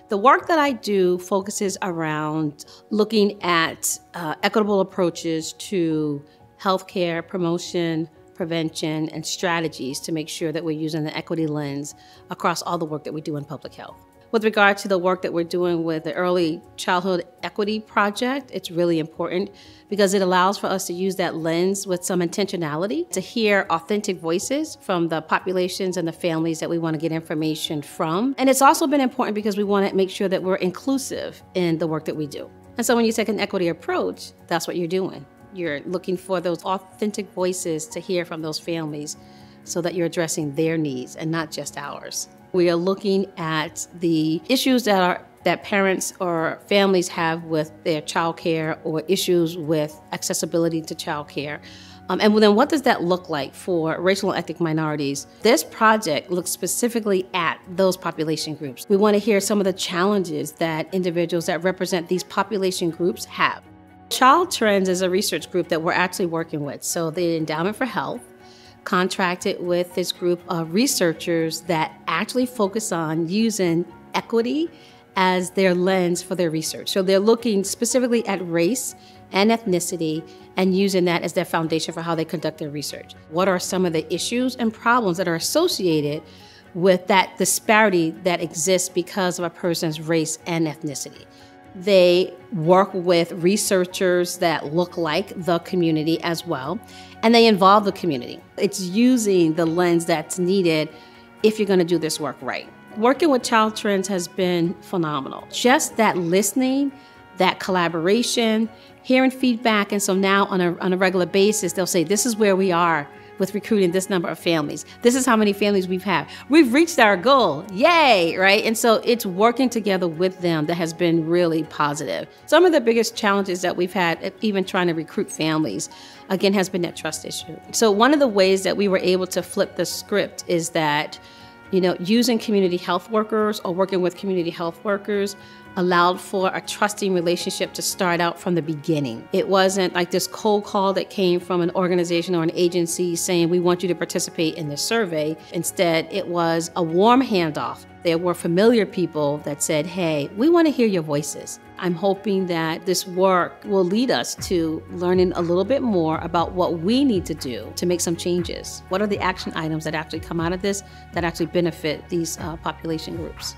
The work that I do focuses around looking at equitable approaches to healthcare promotion, prevention, and strategies to make sure that we're using the equity lens across all the work that we do in public health. With regard to the work that we're doing with the Early Childhood Equity Project, it's really important because it allows for us to use that lens with some intentionality to hear authentic voices from the populations and the families that we want to get information from. And it's also been important because we want to make sure that we're inclusive in the work that we do. And so when you take an equity approach, that's what you're doing. You're looking for those authentic voices to hear from those families so that you're addressing their needs and not just ours. We are looking at the issues that parents or families have with their childcare or issues with accessibility to childcare. And then what does that look like for racial and ethnic minorities? This project looks specifically at those population groups. We want to hear some of the challenges that individuals that represent these population groups have. Child Trends is a research group that we're actually working with. So the Endowment for Health contracted with this group of researchers that actually focus on using equity as their lens for their research. So they're looking specifically at race and ethnicity and using that as their foundation for how they conduct their research. What are some of the issues and problems that are associated with that disparity that exists because of a person's race and ethnicity? They work with researchers that look like the community as well, and they involve the community. It's using the lens that's needed if you're going to do this work right. Working with Child Trends has been phenomenal. Just that listening, that collaboration, hearing feedback, and so now on a regular basis, they'll say, this is where we are with recruiting this number of families. This is how many families we've had. We've reached our goal, yay, right? And so it's working together with them that has been really positive. Some of the biggest challenges that we've had, even trying to recruit families, again, has been that trust issue. So one of the ways that we were able to flip the script is that, using community health workers or working with community health workers allowed for a trusting relationship to start out from the beginning. It wasn't like this cold call that came from an organization or an agency saying, we want you to participate in this survey. Instead, it was a warm handoff. There were familiar people that said, hey, we want to hear your voices. I'm hoping that this work will lead us to learning a little bit more about what we need to do to make some changes. What are the action items that actually come out of this that actually benefit these population groups?